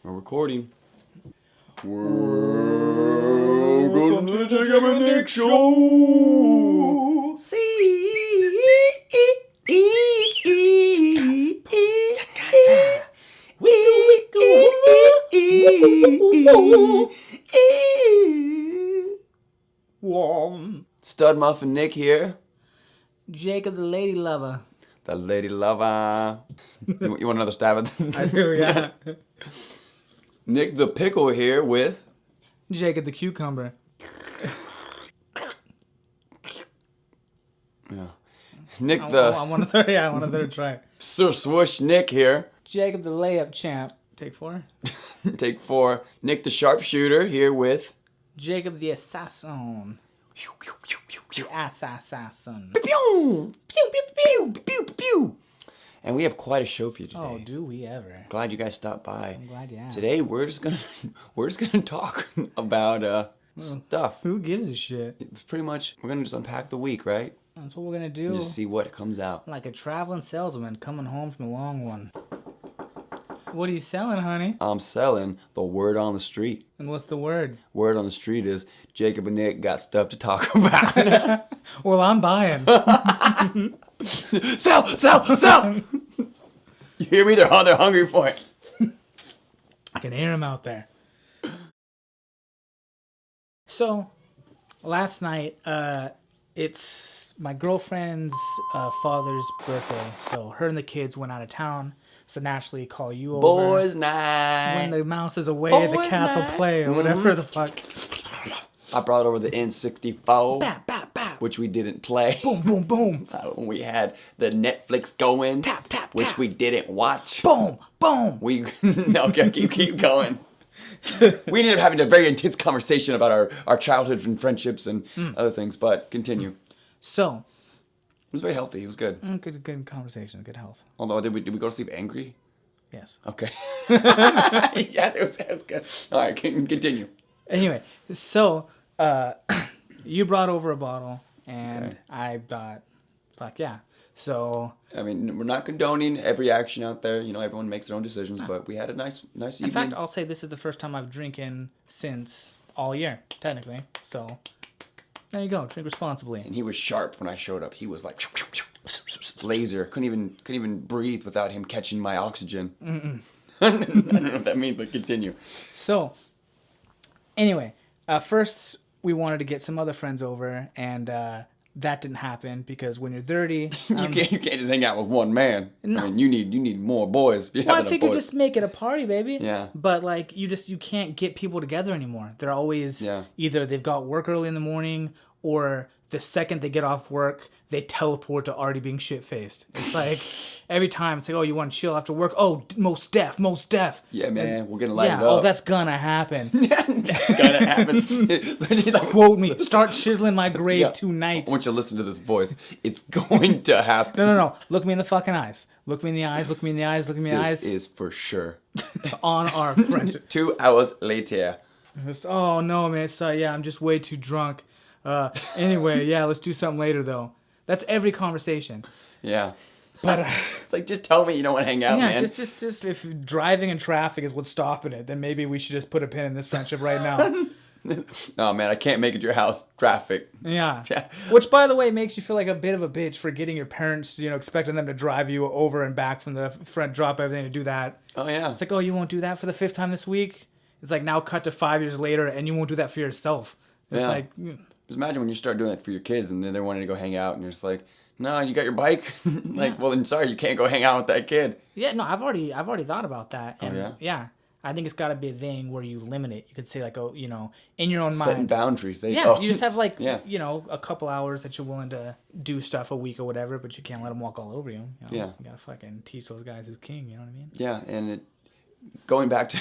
We're recording. Welcome to the Jacob and Nick Show. Stud Muffin Nick here. Jacob the lady lover. The lady lover. You want another stab at that? I do, yeah. Nick the pickle here with Jacob the cucumber. yeah. Nick I want a third try. Sir Swoosh Nick here. Jacob the layup champ. Take 4. Take 4. Nick the sharpshooter here with Jacob the assassin. The assassin. pew pew pew pew pew pew. And we have quite a show for you today. Oh, do we ever? Glad you guys stopped by. I'm glad you asked. Today we're just gonna talk about stuff. Who gives a shit? It's pretty much we're gonna just unpack the week, right? That's what we're gonna do. Just see what comes out. Like a traveling salesman coming home from a long one. What are you selling, honey? I'm selling the word on the street. And what's the word? Word on the street is Jacob and Nick got stuff to talk about. Well, I'm buying. Sell! You hear me? They're hungry for it. I can hear him out there. So, last night, it's my girlfriend's father's birthday. So, her and the kids went out of town. So, naturally, call you over. Boys' night. When the mouse is away, Boys' the cats will night. play or whatever the fuck. I brought over the N64. Bap, bap, bap. Which we didn't play. Boom, boom, boom. We had the Netflix going. Tap, tap, which tap. we didn't watch. Boom, boom. We no, keep going. We ended up having a very intense conversation about our childhood and friendships and other things, but continue. So. It was very healthy. It was good. Good conversation. Good health. Although, did we go to sleep angry? Yes. Okay. Yes, it was good. All right, continue. Anyway, so you brought over a bottle, and Okay. I thought, fuck yeah. So I mean, we're not condoning every action out there. You know, everyone makes their own decisions, but we had a nice evening. in fact, I'll say this is the first time I've drinking since all year, technically. So there you go. Drink responsibly. And he was sharp when I showed up. He was like laser. Couldn't even breathe without him catching my oxygen. I don't know what that means, but continue. So anyway, first we wanted to get some other friends over, and that didn't happen because when you're 30, You can't just hang out with one man. No. I mean, you need more boys. If you well, I have enough figured boys. just make it a party, baby. Yeah. But like you can't get people together anymore. They're always either they've got work early in the morning, or the second they get off work, they teleport to already being shit-faced. It's like every time it's like, oh, you want to chill after work? Oh, most deaf. Yeah, man, we're gonna light it up. Oh, that's gonna happen. That's gonna happen. Quote me. Start chiseling my grave tonight. I want you to listen to this voice. It's going to happen. No. Look me in the fucking eyes. Look me in the eyes. Look me in the eyes. Look me in the eyes. This is for sure. On our friendship. 2 hours later. Oh no, man. Sorry, yeah, I'm just way too drunk. Anyway, yeah, let's do something later though. That's every conversation. Yeah. But It's like, just tell me you don't want to hang out, yeah, man. just if driving and traffic is what's stopping it, then maybe we should just put a pin in this friendship right now. No, man, I can't make it to your house. Traffic. Yeah. Yeah. Which, by the way, makes you feel like a bit of a bitch for getting your parents, expecting them to drive you over and back from the front, drop everything to do that. Oh, yeah. It's like, oh, you won't do that for the 5th time this week? It's like now cut to 5 years later and you won't do that for yourself. It's like... Just imagine when you start doing it for your kids and then they're wanting to go hang out and you're just like, no, you got your bike? Well, then sorry, you can't go hang out with that kid. Yeah, no, I've already thought about that. And yeah? I think it's got to be a thing where you limit it. You could say like, oh, in your own Setting mind. boundaries. You just have like, a couple hours that you're willing to do stuff a week or whatever, but you can't let them walk all over you. Yeah. You got to fucking teach those guys who's king, you know what I mean? Yeah, and going back,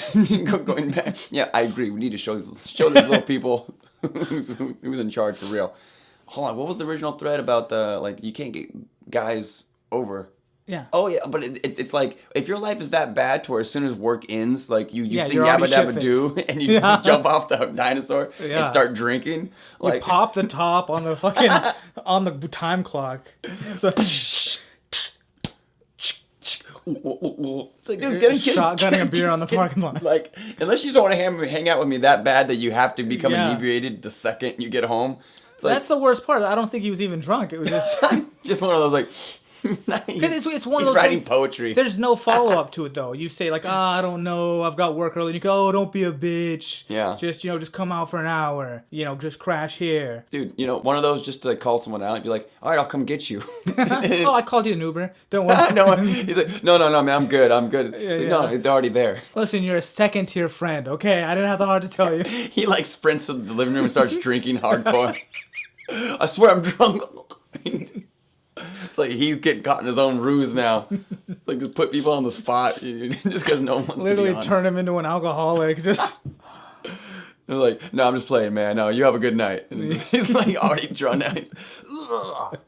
yeah, I agree. We need to show these little people who's in charge for real. Hold on, what was the original thread about you can't get guys over? Yeah. Oh yeah, but it's like if your life is that bad to where as soon as work ends, like you sing you're Yabba already Dabba Doo and you just jump off the dinosaur and start drinking. You pop the top on the fucking on the time clock. So, It's like, dude, shotgunning a beer on the parking lot. Like, unless you don't want to hang out with me that bad that you have to become inebriated the second you get home. That's the worst part. I don't think he was even drunk. It was just just one of those like. It's one of those writing things, poetry. There's no follow up to it though. You say like, I don't know, I've got work early. And you go, oh, don't be a bitch. Yeah. Just come out for an hour. Just crash here. Dude, one of those just to call someone out and be like, all right, I'll come get you. Oh, I called you an Uber. Don't worry. No, he's like, no, man, I'm good. No, they're already there. Listen, you're a second tier friend. Okay, I didn't have the heart to tell you. He like sprints to the living room and starts drinking hardcore. I swear I'm drunk. It's like he's getting caught in his own ruse now. It's like just put people on the spot just because no one wants literally to be honest. Turn him into an alcoholic. Just they're like, no, I'm just playing, man. No, you have a good night. And he's like already drunk out.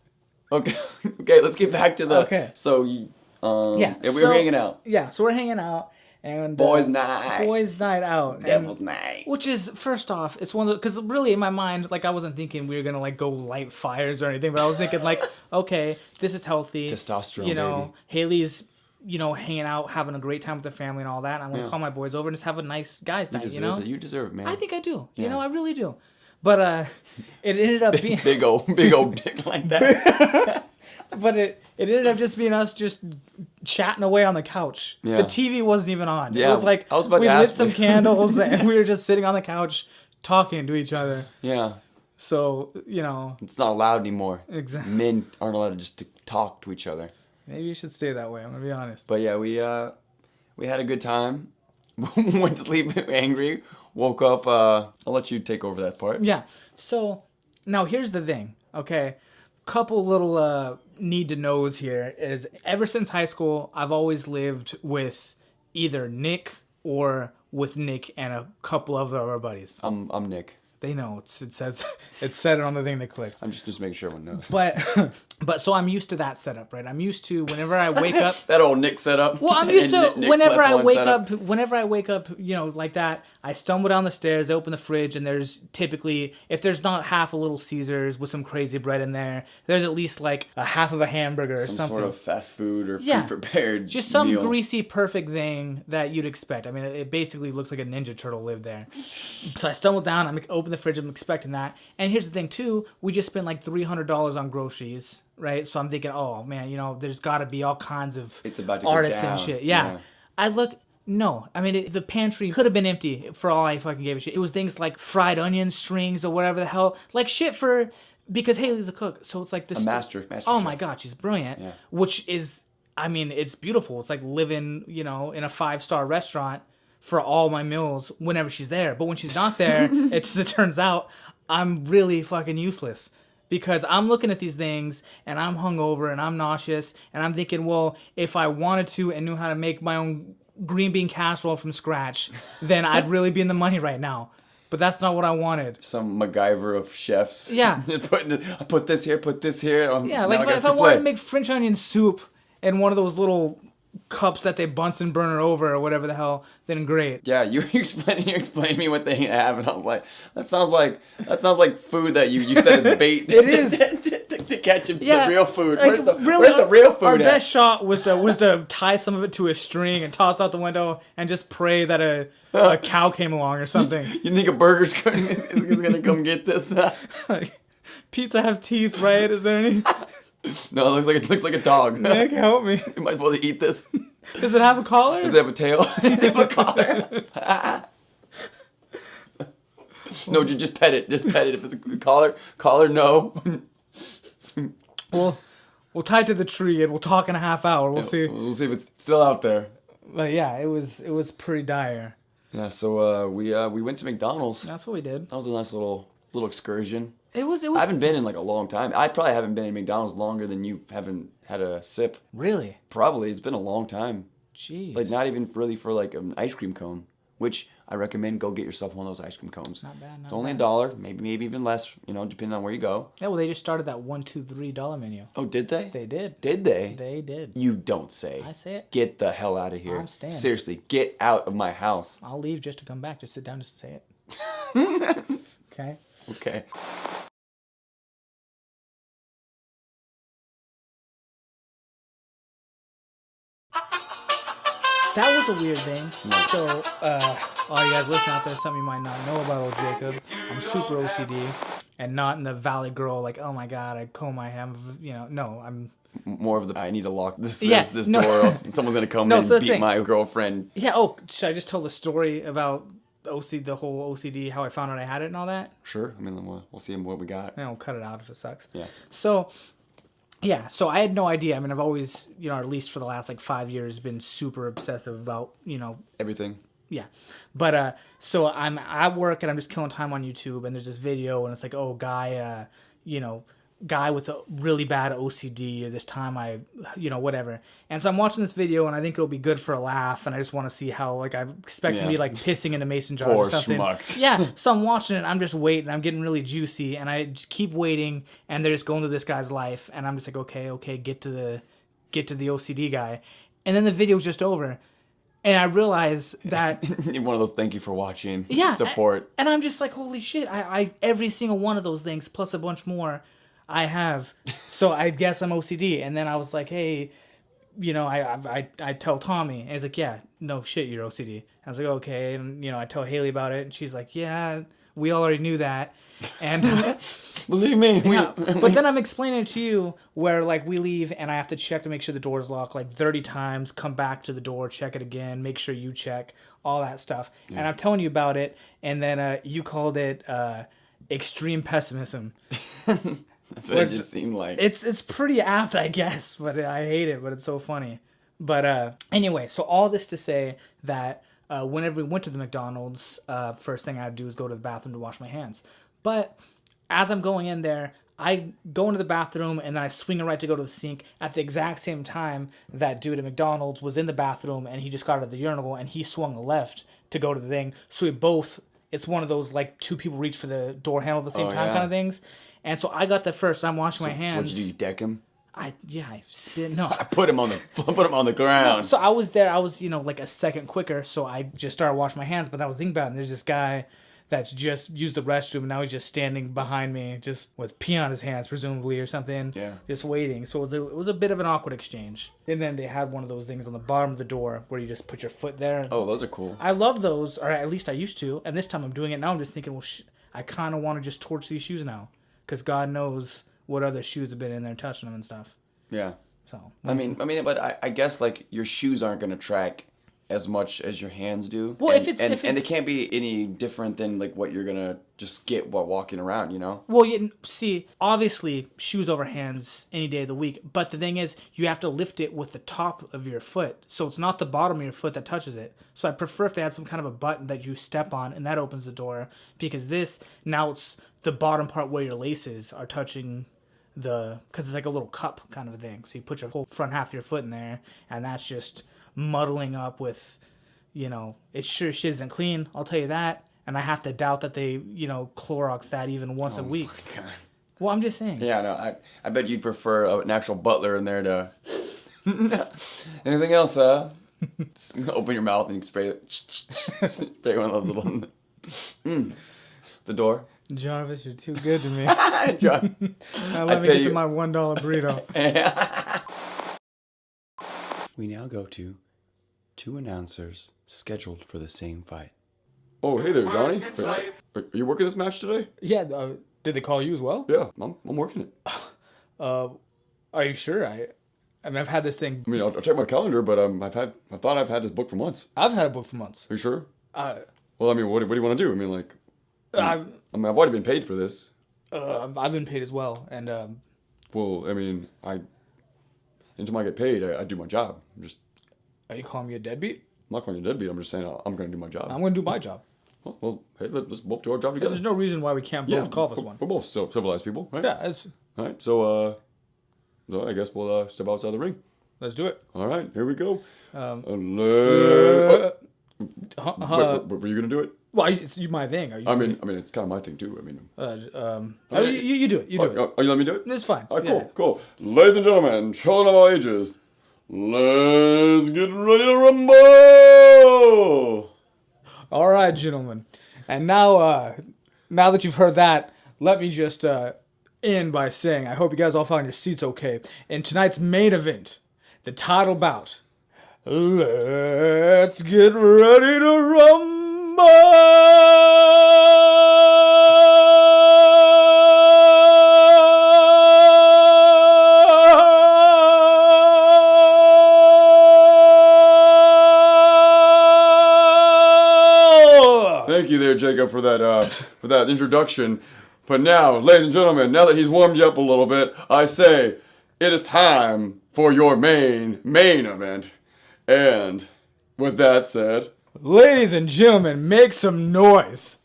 Okay, let's get back to the. Okay. So we were hanging out. Yeah, so we're hanging out. And boys' night out, devil's night. Which is, first off, it's one of the, because really in my mind, like I wasn't thinking we were gonna like go light fires or anything, but I was thinking like, okay, this is healthy, testosterone, baby. Haley's, hanging out, having a great time with the family and all that. And I'm gonna call my boys over and just have a nice guys' night. You deserve it, man. I think I do. Yeah. I really do. But it ended up being big old dick like that. But it ended up just being us just chatting away on the couch. Yeah. The TV wasn't even on. Yeah. It was like we lit some candles and we were just sitting on the couch talking to each other. Yeah. So, it's not allowed anymore. Exactly. Men aren't allowed just to talk to each other. Maybe you should stay that way, I'm going to be honest. But yeah, we had a good time. Went to sleep angry. Woke up. I'll let you take over that part. Yeah. So, now here's the thing, okay? Couple little need to knows here is ever since high school, I've always lived with either Nick or with Nick and a couple of our buddies. I'm Nick. They know it says it's said it on the thing they clicked. I'm just making sure everyone knows. But so I'm used to that setup, right? I'm used to whenever I wake up that old Nick setup. Well, I'm used to whenever I wake up, like that, I stumble down the stairs, I open the fridge, and there's typically, if there's not half a Little Caesars with some crazy bread in there, there's at least like a half of a hamburger or something. Some sort of fast food or pre-prepared just some meal. Greasy, perfect thing that you'd expect. I mean, it basically looks like a Ninja Turtle lived there. So I stumbled down, I open the fridge, I'm expecting that. And here's the thing too, we just spent like $300 on groceries, right? So I'm thinking, oh man, there's got to be all kinds of artisan shit. Yeah. I look, no. I mean, the pantry could have been empty for all I fucking gave a shit. It was things like fried onion strings or whatever the hell, like shit because Haley's a cook, so it's like this. Master oh chef. My God, she's brilliant. Yeah. Which is, it's beautiful. It's like living, in a 5-star restaurant for all my meals whenever she's there. But when she's not there, it turns out I'm really fucking useless. Because I'm looking at these things, and I'm hungover, and I'm nauseous, and I'm thinking, well, if I wanted to and knew how to make my own green bean casserole from scratch, then I'd really be in the money right now. But that's not what I wanted. Some MacGyver of chefs. Yeah. put this here, put this here. Yeah, like if I wanted to make French onion soup in one of those little cups that they Bunsen burner over or whatever the hell, then great. Yeah, you're explaining to me what they have, and I was like, that sounds like food that you said is bait. It is to catch the real food. Like, where's the real food? Our best shot was to tie some of it to a string and toss out the window and just pray that a cow came along or something. You think a burger's gonna come get this? Pizza have teeth, right? Is there any? No, it looks like a dog. Nick, help me. You might as well eat this. Does it have a collar? Does it have a tail? Does it have a collar? No, just pet it. Just pet it. If it's a collar, no. We'll tie it to the tree and we'll talk in a half hour. We'll see. We'll see if it's still out there. But yeah, it was pretty dire. Yeah, so we went to McDonald's. That's what we did. That was a nice little excursion. It was. I haven't been in like a long time. I probably haven't been in McDonald's longer than you haven't had a sip. Really? Probably. It's been a long time. Jeez. Like not even really for like an ice cream cone, which I recommend go get yourself one of those ice cream cones. Not bad. It's only $1, maybe even less, depending on where you go. Yeah, well, they just started that $1, $2, $3 menu. Oh, did they? They did. Did they? They did. You don't say. I say it. Get the hell out of here. I'm staying. Seriously, get out of my house. I'll leave just to come back. Just sit down just to say it. Okay. Okay. That was a weird thing. So, all you guys listening out there, something you might not know about old Jacob. I'm super OCD, and not in the Valley Girl, like, oh my god, I comb my hair, no, I'm... More of the, I need to lock this door no. or else someone's going to come in and beat my girlfriend. Yeah, should I just tell the story about the whole OCD, how I found out I had it and all that? Sure. I mean, we'll see what we got. And I'll cut it out if it sucks. Yeah. So I had no idea. I mean, I've always, at least for the last, 5 years, been super obsessive about, everything. Yeah. But, so I'm at work and I'm just killing time on YouTube, and there's this video, and it's like, oh, guy with a really bad OCD, or this time whatever. And so I'm watching this video, and I think it'll be good for a laugh, and I just want to see how, I'm expecting to be, pissing into mason jars or something. Schmucks. Yeah, so I'm watching it, I'm just waiting, I'm getting really juicy, and I just keep waiting, and they're just going through this guy's life, and I'm just like, okay, get to the OCD guy. And then the video's just over. And I realize that... One of those thank you for watching support. And I'm just like, holy shit, I every single one of those things, plus a bunch more, I have. So I guess I'm OCD. And then I was like, hey, I tell Tommy. And he's like, yeah, no shit, you're OCD. I was like, okay. And, I tell Haley about it. And she's like, yeah, we already knew that. And... Believe me. Yeah. But then I'm explaining it to you where, we leave and I have to check to make sure the door's locked, 30 times, come back to the door, check it again, make sure you check, all that stuff. Yeah. And I'm telling you about it. And then you called it extreme pessimism. That's what it just seemed like. It's pretty apt, I guess, but I hate it, but it's so funny. But anyway, so all this to say that whenever we went to the McDonald's, first thing I would do is go to the bathroom to wash my hands. But as I'm going in there, I go into the bathroom and then I swing it right to go to the sink at the exact same time that dude at McDonald's was in the bathroom and he just got out of the urinal and he swung left to go to the thing. So we both, it's one of those two people reach for the door handle at the same time kind of things. And so I got there first. I'm washing my hands. So what did you deck him? I spit. No, I put him on the ground. No, so I was there. I was a second quicker. So I just started washing my hands. But I was thinking about it. And there's this guy that's just used the restroom, and now he's just standing behind me, just with pee on his hands, presumably, or something. Yeah. Just waiting. So it was a bit of an awkward exchange. And then they had one of those things on the bottom of the door where you just put your foot there. Oh, those are cool. I love those, or at least I used to. And this time I'm doing it now. I'm just thinking, well, I kind of want to just torch these shoes now, because God knows what other shoes have been in there touching them and stuff. Yeah. So I mean, but I guess your shoes aren't gonna track as much as your hands do. Well, and, and they can't be any different than what you're gonna just get while walking around, Well, see, obviously shoes over hands any day of the week, but the thing is, you have to lift it with the top of your foot, so it's not the bottom of your foot that touches it. So I prefer if they had some kind of a button that you step on and that opens the door, because now it's the bottom part where your laces are touching because it's like a little cup kind of a thing. So you put your whole front half of your foot in there, and that's just muddling up with, it sure shit isn't clean, I'll tell you that. And I have to doubt that they, Clorox that even once a week. Oh my God. Well, I'm just saying. Yeah, no, I bet you'd prefer an actual butler in there to... Anything else, Just open your mouth and spray it. Spray one of those little... The door. Jarvis, you're too good to me. Now let me get to my $1 burrito. We now go to 2 announcers scheduled for the same fight. Oh, hey there, Johnny. Are you working this match today? Yeah. Did they call you as well? Yeah, I'm working it. Are you sure? I mean, I've had this thing. I mean, I'll check my calendar, but I thought I've had this book for months. I've had it booked for months. Are you sure? Well, I mean, what do you want to do? I mean, I've already been paid for this. I've been paid as well, and well, I mean, until I get paid, I do my job. Are you calling me a deadbeat? I'm not calling you a deadbeat. I'm just saying I'm going to do my job. I'm going to do my job. Well, hey, let's both do our job together. There's no reason why we can't both call this one. We're both civilized people, right? Yeah. All right, so I guess we'll step outside the ring. Let's do it. All right, here we go. Were you going to do it? Well, it's my thing. I mean, it's kind of my thing too. I mean, you do it. You do it. Oh, you let me do it? It's fine. All right, cool. Ladies and gentlemen, children of all ages, let's get ready to rumble! All right, gentlemen. And now that you've heard that, let me just end by saying I hope you guys all found your seats okay. In tonight's main event, the title bout, Let's get ready to rumble. Thank you there, Jacob, for that introduction. But now, ladies and gentlemen, now that he's warmed you up a little bit, I say it is time for your main event. And with that said, ladies and gentlemen, make some noise.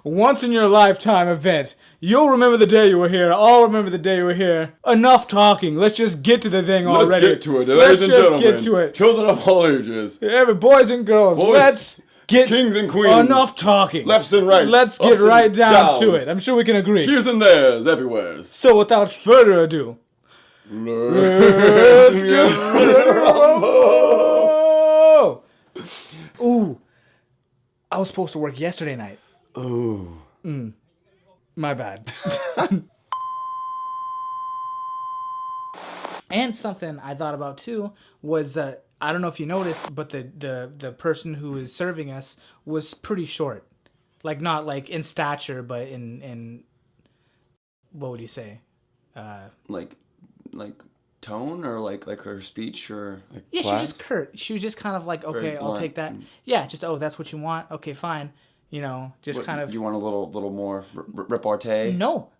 Once in your lifetime event. You'll remember the day you were here. I'll remember the day you were here. Enough talking. Let's just get to the thing already. Let's get to it, ladies and gentlemen. Let's just get to it. Children of all ages. Yeah, but boys and girls, let's get kings and queens. Enough talking. Lefts and rights. Let's get right down to it. I'm sure we can agree. Here's and there's, everywhere. So without further ado, let's get ready to rumble. Ooh, I was supposed to work yesterday night. Ooh. My bad. And something I thought about too was I don't know if you noticed, but the person who was serving us was pretty short, like not like in stature, but in what would you say? Like tone or like her speech or like yeah, class? she was just curt. She was just kind of like, okay, I'll take that. Yeah, just that's what you want. Okay, fine. You know, just what, kind of. You want a little more repartee? No,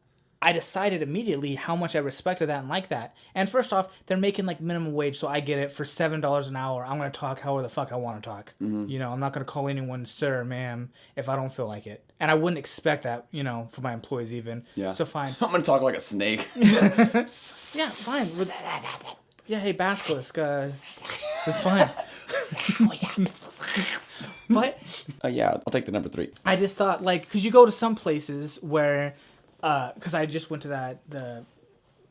I decided immediately how much I respected that and like that. And first off, they're making like minimum wage, so I get it. For $7 an hour, I'm gonna talk however the fuck I want to talk. Mm-hmm. You know, I'm not gonna call anyone sir, ma'am, if I don't feel like it. And I wouldn't expect that, you know, for my employees even. Yeah. So fine. I'm gonna talk like a snake. Yeah, fine. Yeah, hey, basilisk. It's fine. But yeah, I'll take the number 3. I just thought, like, because you go to some places where, because I just went to the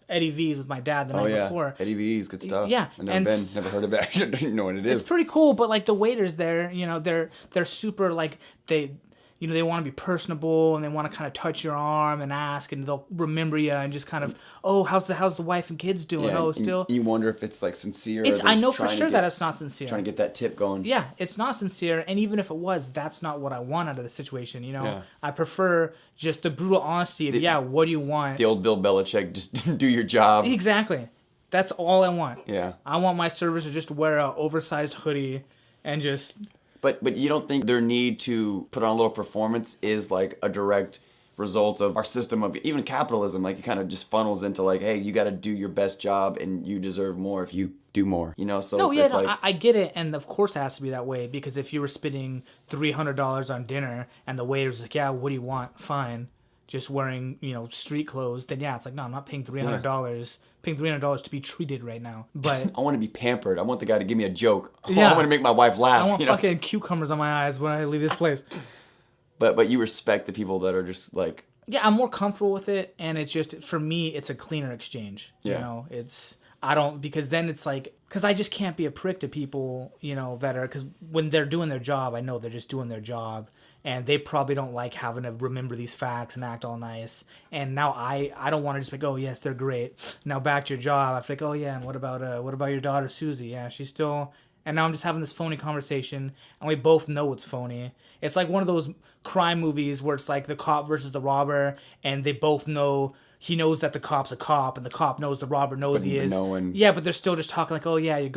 Eddie V's with my dad the night before. Eddie V's, good stuff. Yeah, I've never heard of it. I didn't know what it is. It's pretty cool, but like the waiters there, you know, they're super like they want to be personable and they want to kind of touch your arm and ask, and they'll remember you and just kind of, oh, how's the wife and kids doing? Yeah, oh, still. You wonder if it's like sincere. I know for sure that it's not sincere. Trying to get that tip going. Yeah, it's not sincere, and even if it was, that's not what I want out of the situation. You know, yeah. I prefer just the brutal honesty of what do you want? The old Bill Belichick, just do your job. Exactly, that's all I want. Yeah, I want my servers to just wear a oversized hoodie and just. But you don't think their need to put on a little performance is like a direct result of our system of even capitalism? Like it kind of just funnels into like, hey, you got to do your best job and you deserve more if you do more. You know, so it's like I get it, and of course it has to be that way, because if you were spending $300 on dinner and the waiter's like, yeah, what do you want? Fine. Just wearing, you know, street clothes, then yeah, it's like, no, I'm not paying $300. Paying $300 to be treated right now. But I want to be pampered. I want the guy to give me a joke. Yeah. I want to make my wife laugh. I want fucking cucumbers on my eyes when I leave this place. But you respect the people that are just like. Yeah, I'm more comfortable with it, and it's just, for me, it's a cleaner exchange. Yeah. You know, I don't, because then it's like, because I just can't be a prick to people, you know, that are, because when they're doing their job, I know they're just doing their job, and they probably don't like having to remember these facts and act all nice. And now I don't want to just be like, oh yes, they're great. Now back to your job. I feel like, oh yeah, and what about your daughter Susie? Yeah, she's still. And now I'm just having this phony conversation, and we both know it's phony. It's like one of those crime movies where it's like the cop versus the robber, and they both know. He knows that the cop's a cop, and the cop knows the robber knows he is. Yeah, but they're still just talking like, oh yeah, you're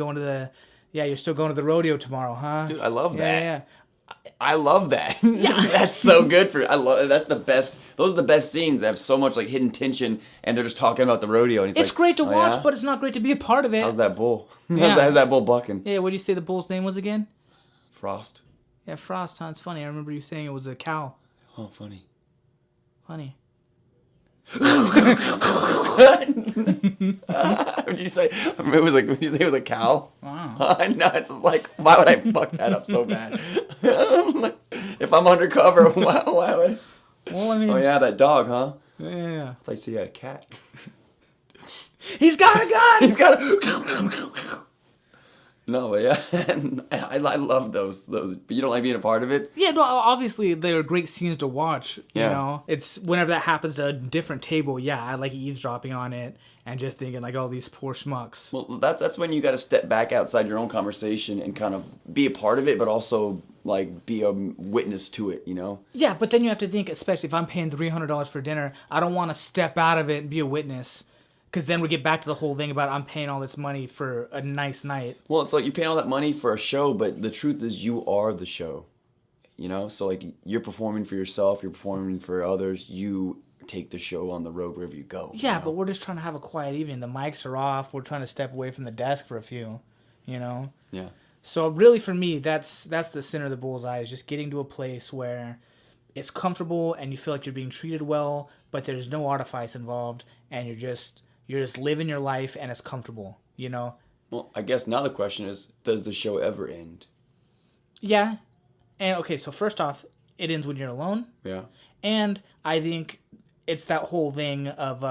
still going to the rodeo tomorrow, huh? Dude, I love that. Yeah. I love that. Yeah. That's so good that's the best. Those are the best scenes. They have so much like hidden tension, and they're just talking about the rodeo. And it's like, great to watch, but it's not great to be a part of it. How's that bull? Yeah. How's that bull bucking? Yeah, what do you say the bull's name was again? Frost. Yeah, Frost, huh? It's funny. I remember you saying it was a cow. Oh, funny. Funny. Would you say it was like? Would you say it was a cow? Wow. No, it's like, why would I fuck that up so bad? If I'm undercover, why would? Well, I mean. Oh yeah, that dog, huh? Yeah. I thought you said you had a cat. He's got a gun. He's got a. No, but yeah, I love those. But you don't like being a part of it? Yeah, no, obviously they're great scenes to watch. You Yeah. know, it's whenever that happens to a different table. Yeah, I like eavesdropping on it and just thinking like, oh, these poor schmucks. Well, that's when you got to step back outside your own conversation and kind of be a part of it, but also like be a witness to it. You know? Yeah, but then you have to think, especially if I'm paying $300 for dinner, I don't want to step out of it and be a witness. Because then we get back to the whole thing about I'm paying all this money for a nice night. Well, it's like you're paying all that money for a show, but the truth is you are the show. You know? So like you're performing for yourself, you're performing for others. You take the show on the road wherever you go. Yeah, you know? but we're just trying to have a quiet evening. The mics are off. We're trying to step away from the desk for a few, you know? Yeah. So really for me, that's the center of the bullseye, is just getting to a place where it's comfortable and you feel like you're being treated well, but there's no artifice involved, and you're just living your life and it's comfortable, you know? Well, I guess now the question is, does the show ever end? Yeah. And okay, so first off, it ends when you're alone. Yeah. And I think it's that whole thing of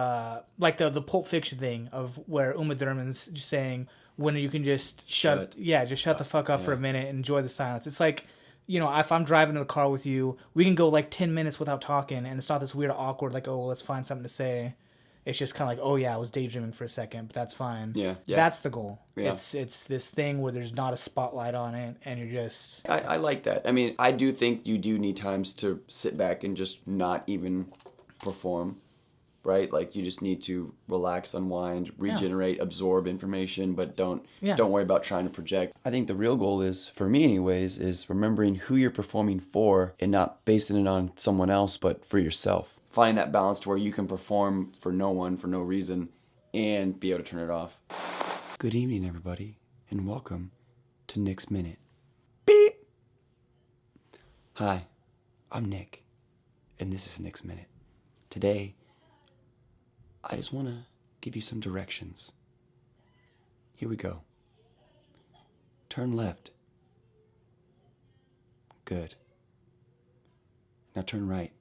like the Pulp Fiction thing of where Uma Thurman's just saying when you can just shut the fuck up for a minute and enjoy the silence. It's like, you know, if I'm driving in the car with you, we can go like 10 minutes without talking, and it's not this weird awkward like, oh, well, let's find something to say. It's just kind of like, oh yeah, I was daydreaming for a second, but that's fine. Yeah. That's the goal. Yeah. It's this thing where there's not a spotlight on it, and you're just... I like that. I mean, I do think you do need times to sit back and just not even perform, right? Like you just need to relax, unwind, regenerate, absorb information, but don't worry about trying to project. I think the real goal is, for me anyways, is remembering who you're performing for and not basing it on someone else, but for yourself. Find that balance to where you can perform for no one, for no reason, and be able to turn it off. Good evening, everybody, and welcome to Nick's Minute. Beep! Hi, I'm Nick, and this is Nick's Minute. Today, I just want to give you some directions. Here we go. Turn left. Good. Now turn right.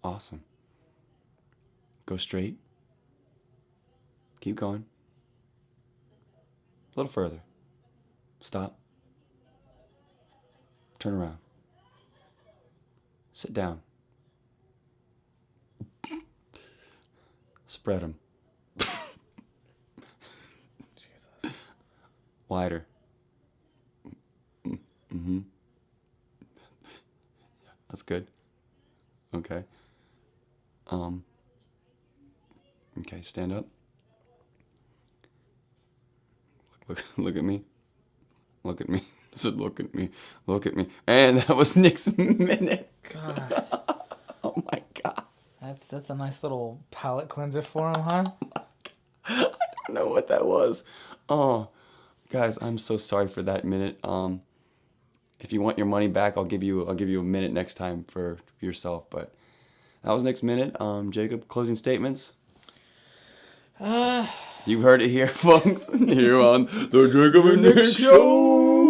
Awesome. Go straight. Keep going. A little further. Stop. Turn around. Sit down. Spread them. Jesus. Wider. Mm-hmm. That's good. Okay. Okay, stand up. Look at me. Look at me. I said, look at me. Look at me. And that was Nick's Minute. God. Oh my God. That's a nice little palate cleanser for him, huh? I don't know what that was. Oh, guys, I'm so sorry for that minute. If you want your money back, I'll give you a minute next time for yourself. But that was Nick's Minute. Jacob, closing statements. You've heard it here, folks. Here on the Jacob and Nick Show.